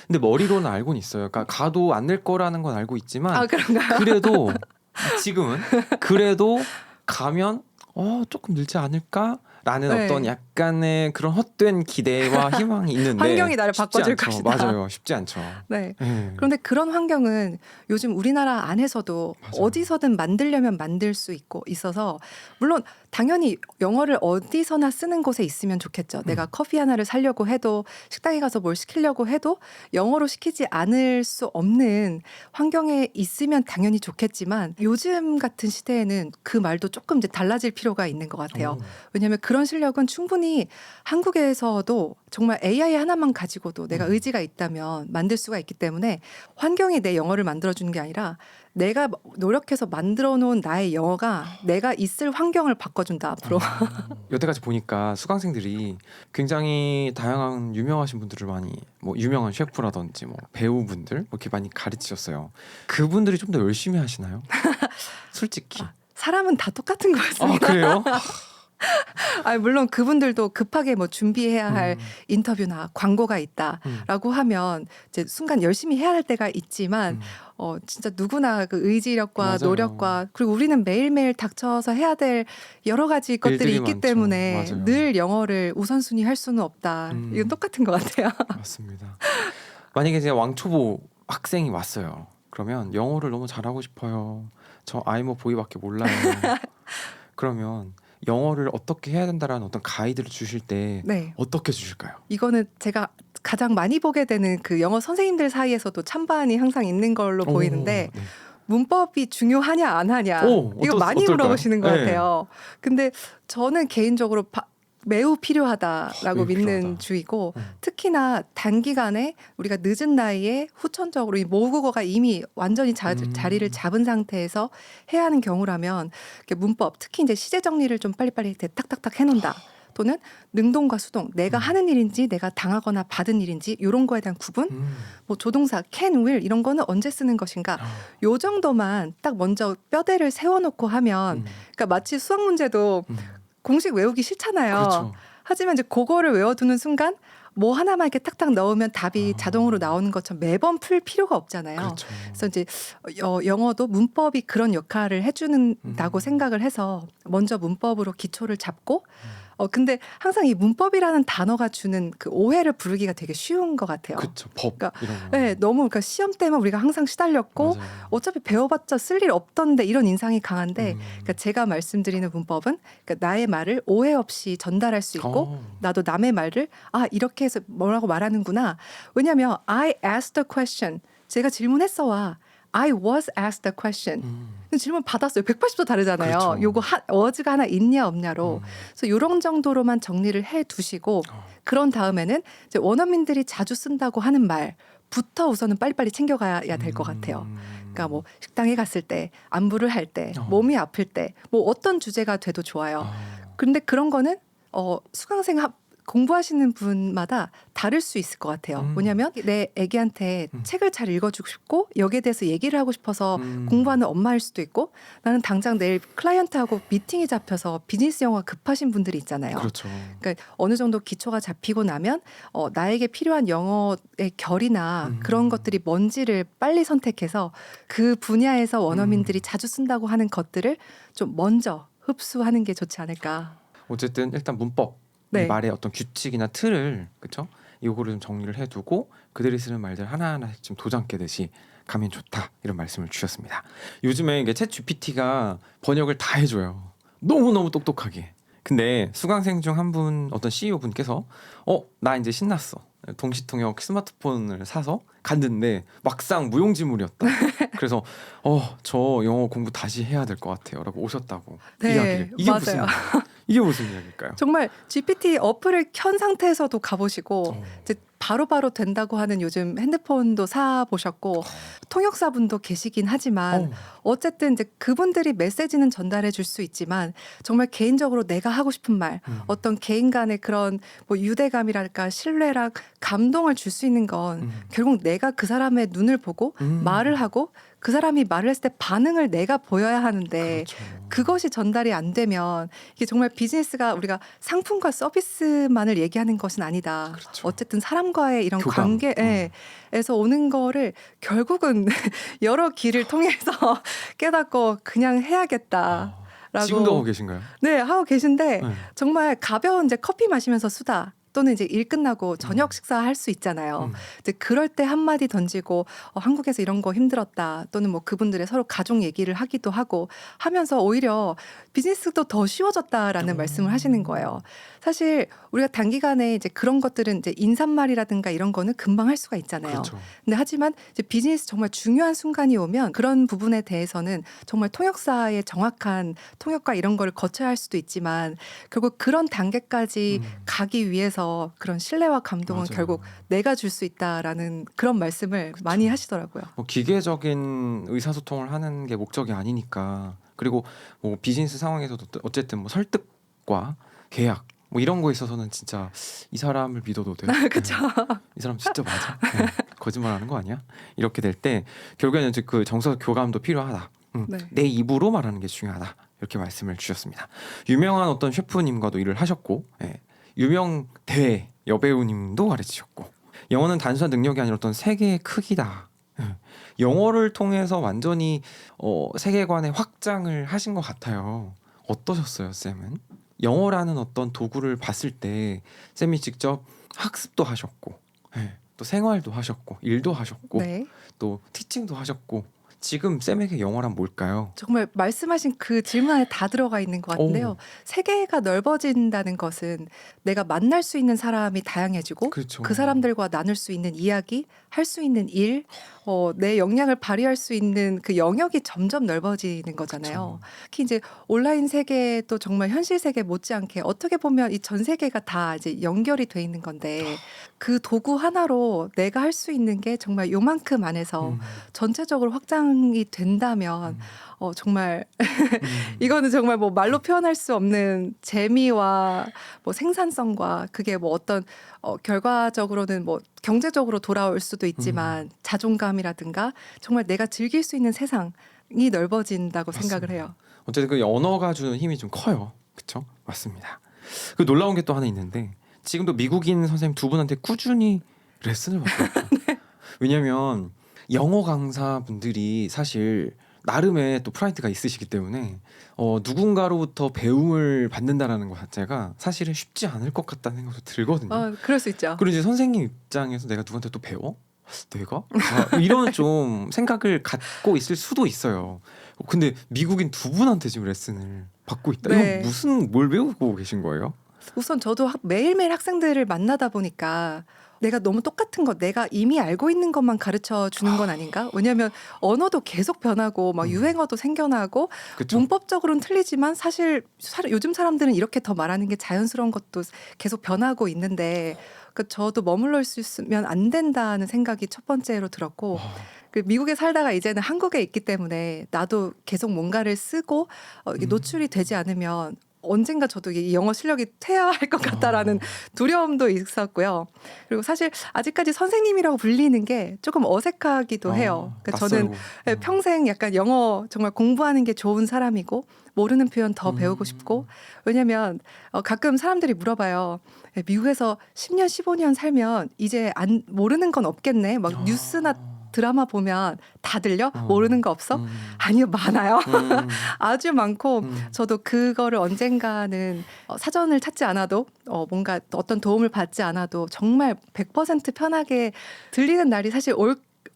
근데 머리로는 알고는 있어요. 그러니까 가도 안 낼 거라는 건 알고 있지만 아, 그런가요? 그래도 지금은 그래도 가면 조금 늘지 않을까라는 네. 어떤 약간의 그런 헛된 기대와 희망이 있는데 환경이 나를 쉽지 바꿔줄 않죠. 것이다. 맞아요. 쉽지 않죠. 네. 네. 그런데 그런 환경은 요즘 우리나라 안에서도 맞아요. 어디서든 만들려면 만들 수 있어서 물론 당연히 영어를 어디서나 쓰는 곳에 있으면 좋겠죠. 내가 커피 하나를 사려고 해도 식당에 가서 뭘 시키려고 해도 영어로 시키지 않을 수 없는 환경에 있으면 당연히 좋겠지만 요즘 같은 시대에는 그 말도 조금 이제 달라질 필요가 있는 것 같아요. 왜냐하면 그런 실력은 충분히 한국에서도 정말 AI 하나만 가지고도 내가 의지가 있다면 만들 수가 있기 때문에 환경이 내 영어를 만들어주는 게 아니라 내가 노력해서 만들어 놓은 나의 영어가 내가 있을 환경을 바꿔준다 앞으로. 여태까지 보니까 수강생들이 굉장히 다양한 유명하신 분들을 많이 뭐 유명한 셰프라든지 뭐 배우분들 뭐 이렇게 많이 가르치셨어요. 그분들이 좀 더 열심히 하시나요? 솔직히. 사람은 다 똑같은 것 같습니다. 그래요? 물론 그분들도 급하게 뭐 준비해야 할 인터뷰나 광고가 있다라고 하면 이제 순간 열심히 해야 할 때가 있지만 진짜 누구나 그 의지력과 맞아요. 노력과 그리고 우리는 매일매일 닥쳐서 해야 될 여러 가지 것들이 일들이 있기 많죠. 때문에 맞아요. 늘 영어를 우선순위 할 수는 없다. 이건 똑같은 것 같아요. 맞습니다. 만약에 제가 왕초보 학생이 왔어요. 그러면 영어를 너무 잘하고 싶어요. 저 아이모 보이밖에 몰라요. 그러면 영어를 어떻게 해야 된다라는 어떤 가이드를 주실 때 네. 어떻게 주실까요? 이거는 제가 가장 많이 보게 되는 그 영어 선생님들 사이에서도 찬반이 항상 있는 걸로 보이는데 네. 문법이 중요하냐 안 하냐 이거 많이 어떨까요? 물어보시는 것 네. 같아요. 근데 저는 개인적으로 매우 필요하다라고 매우 믿는 필요하다. 주의고 특히나 단기간에 우리가 늦은 나이에 후천적으로 이 모국어가 이미 완전히 자리를 잡은 상태에서 해야 하는 경우라면 문법 특히 이제 시제 정리를 좀 빨리빨리 탁탁탁 해놓는다. 또는 능동과 수동, 내가 하는 일인지 내가 당하거나 받은 일인지 이런 거에 대한 구분, 뭐 조동사 can, will 이런 거는 언제 쓰는 것인가, 요 정도만 딱 먼저 뼈대를 세워놓고 하면, 그러니까 마치 수학 문제도 공식 외우기 싫잖아요. 그렇죠. 하지만 이제 그거를 외워두는 순간 뭐 하나만 이렇게 탁탁 넣으면 답이 자동으로 나오는 것처럼 매번 풀 필요가 없잖아요. 그렇죠. 그래서 이제 영어도 문법이 그런 역할을 해주는다고 생각을 해서 먼저 문법으로 기초를 잡고 근데 항상 이 문법이라는 단어가 주는 그 오해를 부르기가 되게 쉬운 것 같아요. 그렇죠. 법 그러니까, 이런 거. 네, 너무 그러니까 시험 때만 우리가 항상 시달렸고 맞아요. 어차피 배워봤자 쓸 일 없던데 이런 인상이 강한데 그러니까 제가 말씀드리는 문법은 그러니까 나의 말을 오해 없이 전달할 수 있고 나도 남의 말을 이렇게 해서 뭐라고 말하는구나. 왜냐하면 I asked the question. 제가 질문했어와 I was asked the question. 질문 받았어요. 180도 다르잖아요. 그렇죠. 요거 워즈가 하나 있냐 없냐로. 그래서 이런 정도로만 정리를 해 두시고 그런 다음에는 이제 원어민들이 자주 쓴다고 하는 말부터 우선은 빨리빨리 챙겨가야 될 것 같아요. 그러니까 뭐 식당에 갔을 때, 안부를 할 때, 몸이 아플 때, 뭐 어떤 주제가 돼도 좋아요. 그런데 그런 거는 수강생 공부하시는 분마다 다를 수 있을 것 같아요. 왜냐하면 내 애기한테 책을 잘 읽어주고 싶고 여기에 대해서 얘기를 하고 싶어서 공부하는 엄마일 수도 있고 나는 당장 내일 클라이언트하고 미팅이 잡혀서 비즈니스 영어가 급하신 분들이 있잖아요. 그렇죠. 그러니까 어느 정도 기초가 잡히고 나면 나에게 필요한 영어의 결이나 그런 것들이 뭔지를 빨리 선택해서 그 분야에서 원어민들이 자주 쓴다고 하는 것들을 좀 먼저 흡수하는 게 좋지 않을까. 어쨌든 일단 문법 네. 말의 어떤 규칙이나 틀을 그렇죠? 이거를 좀 정리를 해두고 그들이 쓰는 말들 하나하나씩 좀 도장 깨듯이 가면 좋다 이런 말씀을 주셨습니다. 요즘에 이게 챗 GPT가 번역을 다 해줘요. 너무 똑똑하게. 근데 수강생 중 한 분 어떤 CEO 분께서 나 이제 신났어. 동시통역 스마트폰을 사서 갔는데 막상 무용지물이었다. 그래서 저 영어 공부 다시 해야 될 것 같아요라고 오셨다고 이야기를. 이게 무슨 이야기일까요? 정말 GPT 어플을 켠 상태에서도 가보시고 이제 바로바로 된다고 하는 요즘 핸드폰도 사 보셨고 통역사분도 계시긴 하지만 어쨌든 이제 그분들이 메시지는 전달해 줄 수 있지만 정말 개인적으로 내가 하고 싶은 말 어떤 개인 간의 그런 뭐 유대감이랄까 신뢰랑 감동을 줄 수 있는 건 결국 내가 그 사람의 눈을 보고 말을 하고 그 사람이 말을 했을 때 반응을 내가 보여야 하는데 그렇죠. 그것이 전달이 안 되면 이게 정말 비즈니스가 우리가 상품과 서비스만을 얘기하는 것은 아니다. 그렇죠. 어쨌든 사람과의 이런 교감. 관계에서 오는 거를 결국은 여러 길을 통해서 깨닫고 그냥 해야겠다. 라고 지금도 하고 계신가요? 네, 하고 계신데 네. 정말 가벼운 이제 커피 마시면서 수다 또는 이제 일 끝나고 저녁 식사할 수 있잖아요. 이제 그럴 때 한마디 던지고 한국에서 이런 거 힘들었다 또는 뭐 그분들의 서로 가족 얘기를 하기도 하고 하면서 오히려 비즈니스도 더 쉬워졌다라는 말씀을 하시는 거예요. 사실 우리가 단기간에 이제 그런 것들은 이제 인사말이라든가 이런 거는 금방 할 수가 있잖아요. 그렇죠. 근데 하지만 이제 비즈니스 정말 중요한 순간이 오면 그런 부분에 대해서는 정말 통역사의 정확한 통역과 이런 거를 거쳐야 할 수도 있지만 결국 그런 단계까지 가기 위해서 그런 신뢰와 감동은 맞아요. 결국 내가 줄 수 있다라는 그런 말씀을 그쵸. 많이 하시더라고요. 뭐 기계적인 의사소통을 하는 게 목적이 아니니까. 그리고 뭐 비즈니스 상황에서도 어쨌든 뭐 설득과 계약 뭐 이런 거에 있어서는 진짜 이 사람을 믿어도 돼요. 그렇죠. 이 사람 진짜 맞아. 거짓말하는 거 아니야? 이렇게 될 때 결국에는 이제 그 정서 교감도 필요하다. 네. 내 입으로 말하는 게 중요하다. 이렇게 말씀을 주셨습니다. 유명한 어떤 셰프님과도 일을 하셨고, 유명 대 여배우님도 가르치셨고, 영어는 단순한 능력이 아니라 어떤 세계의 크기다. 영어를 통해서 완전히 세계관의 확장을 하신 것 같아요. 어떠셨어요, 쌤은? 영어라는 어떤 도구를 봤을 때 쌤이 직접 학습도 하셨고, 또 생활도 하셨고, 일도 하셨고, 네. 또 티칭도 하셨고, 지금 쌤에게 영어란 뭘까요? 정말 말씀하신 그 질문 안에 다 들어가 있는 것 같은데요. 오. 세계가 넓어진다는 것은 내가 만날 수 있는 사람이 다양해지고 그렇죠. 그 사람들과 나눌 수 있는 이야기, 할 수 있는 일, 내 역량을 발휘할 수 있는 그 영역이 점점 넓어지는 거잖아요. 그쵸. 특히 이제 온라인 세계도 정말 현실 세계 못지않게 어떻게 보면 이 전 세계가 다 이제 연결이 돼 있는 건데 그 도구 하나로 내가 할 수 있는 게 정말 요만큼 안에서 전체적으로 확장이 된다면 정말 이거는 정말 뭐 말로 표현할 수 없는 재미와 뭐 생산성과 그게 뭐 어떤 결과적으로는 뭐 경제적으로 돌아올 수도 있지만 자존감이라든가 정말 내가 즐길 수 있는 세상이 넓어진다고 생각을 맞습니다. 해요. 어쨌든 그 언어가 주는 힘이 좀 커요. 그렇죠? 맞습니다. 그 놀라운 게 또 하나 있는데 지금도 미국인 선생님 두 분한테 꾸준히 레슨을 받고 있어요. 왜냐하면 영어 강사분들이 사실 나름의 또 프라이드가 있으시기 때문에 누군가로부터 배움을 받는다라는 것 자체가 사실은 쉽지 않을 것 같다는 생각도 들거든요. 그럴 수 있죠. 그리고 이제 선생님 입장에서 내가 누구한테 또 배워? 내가? 이런 좀 생각을 갖고 있을 수도 있어요. 근데 미국인 두 분한테 지금 레슨을 받고 있다. 네. 이건 무슨 뭘 배우고 계신 거예요? 우선 저도 매일매일 학생들을 만나다 보니까 내가 너무 똑같은 거 내가 이미 알고 있는 것만 가르쳐 주는 건 아닌가? 왜냐하면 언어도 계속 변하고 막 유행어도 생겨나고 그쵸? 문법적으로는 틀리지만 사실 요즘 사람들은 이렇게 더 말하는 게 자연스러운 것도 계속 변하고 있는데 저도 머물러 있으면 안 된다는 생각이 첫 번째로 들었고 그 미국에 살다가 이제는 한국에 있기 때문에 나도 계속 뭔가를 쓰고 이게 노출이 되지 않으면 언젠가 저도 이 영어 실력이 퇴화할 것 같다라는 두려움도 있었고요. 그리고 사실 아직까지 선생님이라고 불리는 게 조금 어색하기도 해요. 그러니까 저는 평생 약간 영어 정말 공부하는 게 좋은 사람이고 모르는 표현 더 배우고 싶고 왜냐하면 가끔 사람들이 물어봐요. 미국에서 10년, 15년 살면 이제 모르는 건 없겠네. 막 뉴스나 드라마 보면 다 들려? 모르는 거 없어? 아니요, 많아요. 아주 많고 저도 그거를 언젠가는 사전을 찾지 않아도 뭔가 어떤 도움을 받지 않아도 정말 100% 편하게 들리는 날이 사실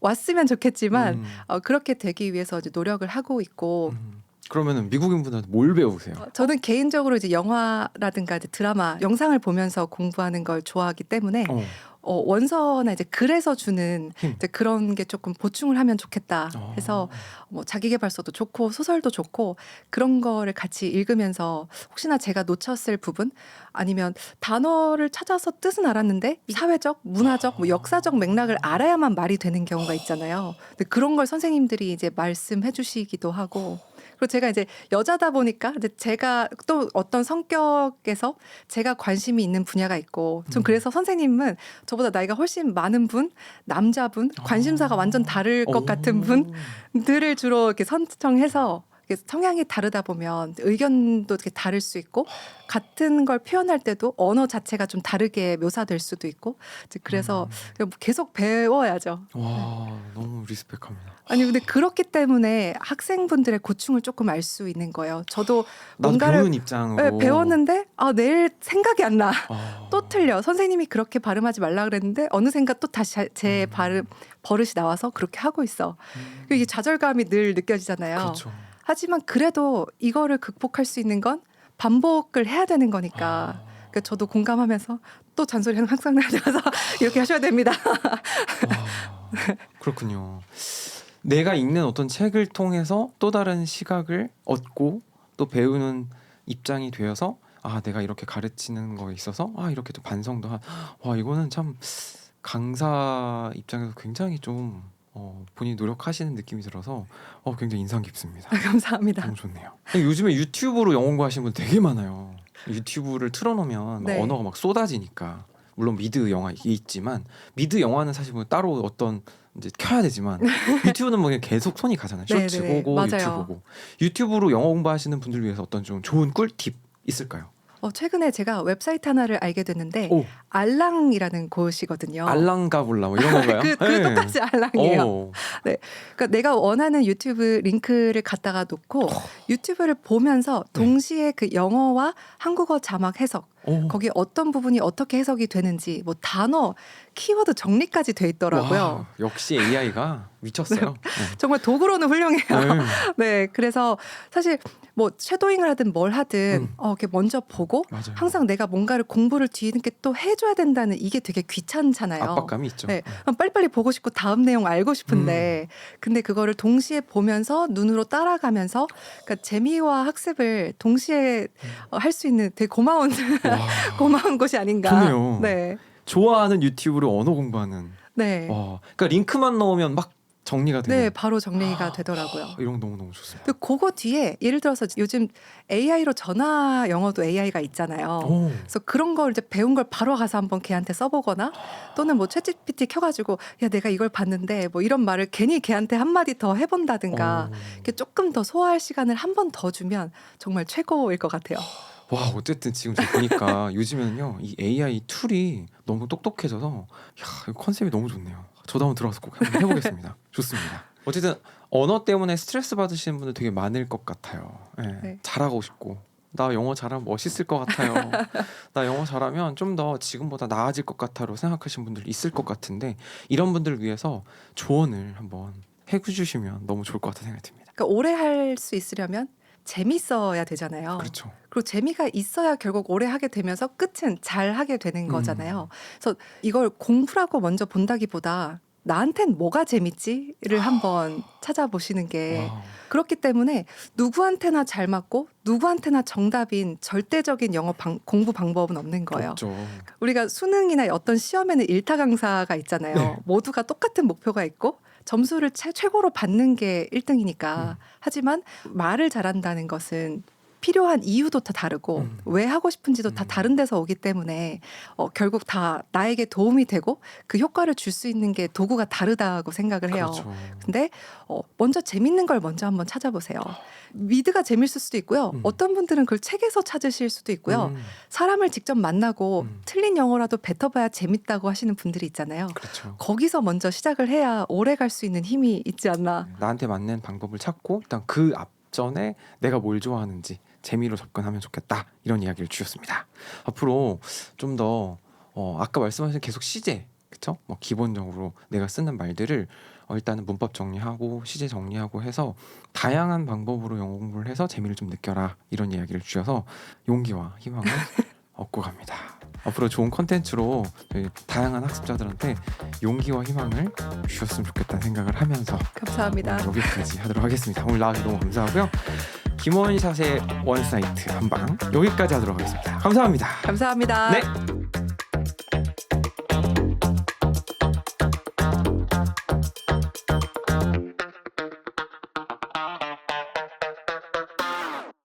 왔으면 좋겠지만 그렇게 되기 위해서 이제 노력을 하고 있고 그러면은 미국인 분한테 뭘 배우세요? 저는 개인적으로 이제 영화라든가 이제 드라마, 영상을 보면서 공부하는 걸 좋아하기 때문에 원서나 이제 글에서 주는 이제 그런 게 조금 보충을 하면 좋겠다 해서 뭐 자기계발서도 좋고 소설도 좋고 그런 거를 같이 읽으면서 혹시나 제가 놓쳤을 부분 아니면 단어를 찾아서 뜻은 알았는데 사회적, 문화적, 뭐 역사적 맥락을 알아야만 말이 되는 경우가 있잖아요. 근데 그런 걸 선생님들이 이제 말씀해 주시기도 하고 그리고 그리고 제가 이제 여자다 보니까 이제 제가 또 어떤 성격에서 제가 관심이 있는 분야가 있고 좀 그래서 선생님은 저보다 나이가 훨씬 많은 분, 남자분, 관심사가 완전 다를 것 같은 분들을 주로 이렇게 선정해서 성향이 다르다 보면 의견도 이렇게 다를 수 있고 같은 걸 표현할 때도 언어 자체가 좀 다르게 묘사될 수도 있고 그래서 계속 배워야죠. 와, 너무 리스펙합니다. 아니 근데 그렇기 때문에 학생분들의 고충을 조금 알 수 있는 거예요. 저도 나도 뭔가를 배우는 입장으로 배웠는데 내일 생각이 안 나. 아. 또 틀려. 선생님이 그렇게 발음하지 말라 그랬는데 어느샌가 또 다시 제 발음 버릇이 나와서 그렇게 하고 있어. 이게 좌절감이 늘 느껴지잖아요. 그렇죠. 하지만 그래도 이거를 극복할 수 있는 건 반복을 해야 되는 거니까. 그러니까 저도 공감하면서 또 잔소리는 항상 나서 이렇게 하셔야 됩니다. 그렇군요. 내가 읽는 어떤 책을 통해서 또 다른 시각을 얻고 또 배우는 입장이 되어서 내가 이렇게 가르치는 거에 있어서 이렇게 또 반성도 와, 이거는 참 강사 입장에서 굉장히 좀 본인이 노력하시는 느낌이 들어서 굉장히 인상 깊습니다. 감사합니다. 너무 좋네요. 요즘에 유튜브로 영어 공부하시는 분 되게 많아요. 유튜브를 틀어놓으면 네. 언어가 막 쏟아지니까 물론 미드 영화 있지만 미드 영화는 사실 뭐 따로 어떤 이제 켜야 되지만 유튜브는 뭐 그냥 계속 손이 가잖아요. 쇼츠 네네, 보고 맞아요. 유튜브 보고 유튜브로 영어 공부하시는 분들 위해서 어떤 좀 좋은 꿀팁 있을까요? 최근에 제가 웹사이트 하나를 알게 됐는데 오, 알랑이라는 곳이거든요. 알랑가볼라 뭐 이런 건가요? 그 네. 똑같이 알랑이에요. 오. 그러니까 내가 원하는 유튜브 링크를 갖다가 놓고 유튜브를 보면서 동시에 그 영어와 한국어 자막 해석 오. 거기 어떤 부분이 어떻게 해석이 되는지 뭐 단어 키워드 정리까지 돼 있더라고요. 와, 역시 AI가 미쳤어요. 정말 도구로는 훌륭해요. 네. 네, 그래서 사실 뭐 쉐도잉을 하든 뭘 하든 이렇게 먼저 보고 맞아요. 항상 내가 뭔가를 공부를 뒤늦게 또 해줘야 된다는 이게 되게 귀찮잖아요. 압박감이 있죠. 네, 빨리빨리 보고 싶고 다음 내용 알고 싶은데 근데 그거를 동시에 보면서 눈으로 따라가면서 그러니까 재미와 학습을 동시에 할 수 있는 되게 고마운 고마운 곳이 아닌가. 좋네요. 네, 좋아하는 유튜브로 언어 공부하는. 네, 그러니까 링크만 넣으면 막 정리가 되는. 네, 바로 정리가 되더라고요. 이런 거 너무 좋습니다. 근데 그거 뒤에 예를 들어서 요즘 AI로 전화 영어도 AI가 있잖아요. 오. 그래서 그런 걸 이제 배운 걸 바로 가서 한번 걔한테 써보거나 또는 뭐 챗GPT 켜가지고 야 내가 이걸 봤는데 뭐 이런 말을 괜히 걔한테 한마디 더 해본다든가 이렇게 조금 더 소화할 시간을 한 번 더 주면 정말 최고일 것 같아요. 와, 어쨌든 지금 제가 보니까 요즘에는요 이 AI 툴이 너무 똑똑해져서 이 컨셉이 너무 좋네요. 저도 한번 들어가서 꼭 한번 해보겠습니다. 좋습니다. 어쨌든 언어 때문에 스트레스 받으시는 분들 되게 많을 것 같아요. 네. 네. 잘하고 싶고 나 영어 잘하면 멋있을 것 같아요. 나 영어 잘하면 좀 더 지금보다 나아질 것 같아로 생각하시는 분들 있을 것 같은데 이런 분들을 위해서 조언을 한번 해주시면 너무 좋을 것 같다는 생각이 듭니다. 그러니까 오래 할 수 있으려면 재밌어야 되잖아요. 그렇죠. 그리고 재미가 있어야 결국 오래 하게 되면서 끝은 잘 하게 되는 거잖아요. 그래서 이걸 공부라고 먼저 본다기보다 나한텐 뭐가 재밌지를 한번 찾아보시는 게 와우. 그렇기 때문에 누구한테나 잘 맞고 누구한테나 정답인 절대적인 영어 공부 방법은 없는 거예요. 없죠. 우리가 수능이나 어떤 시험에는 일타 강사가 있잖아요. 네. 모두가 똑같은 목표가 있고 점수를 최고로 받는 게 1등이니까. 하지만 말을 잘한다는 것은 필요한 이유도 다 다르고 왜 하고 싶은지도 다 다른 데서 오기 때문에 결국 다 나에게 도움이 되고 그 효과를 줄 수 있는 게 도구가 다르다고 생각을 해요. 그렇죠. 근데 먼저 재밌는 걸 먼저 한번 찾아보세요. 미드가 재밌을 수도 있고요. 어떤 분들은 그걸 책에서 찾으실 수도 있고요. 사람을 직접 만나고 틀린 영어라도 뱉어봐야 재밌다고 하시는 분들이 있잖아요. 그렇죠. 거기서 먼저 시작을 해야 오래 갈 수 있는 힘이 있지 않나. 나한테 맞는 방법을 찾고 일단 그 앞전에 내가 뭘 좋아하는지 재미로 접근하면 좋겠다 이런 이야기를 주셨습니다. 앞으로 좀 더 아까 말씀하신 계속 시제 그쵸? 뭐 기본적으로 내가 쓰는 말들을 일단은 문법 정리하고 시제 정리하고 해서 다양한 방법으로 영어 공부를 해서 재미를 좀 느껴라 이런 이야기를 주셔서 용기와 희망을 얻고 갑니다. 앞으로 좋은 콘텐츠로 저희 다양한 학습자들한테 용기와 희망을 주셨으면 좋겠다는 생각을 하면서 감사합니다. 오늘 여기까지 하도록 하겠습니다. 오늘 나와주셔서 너무 감사하고요. 김원샷의 원사이트 한방 여기까지 하도록 하겠습니다. 감사합니다. 감사합니다. 네.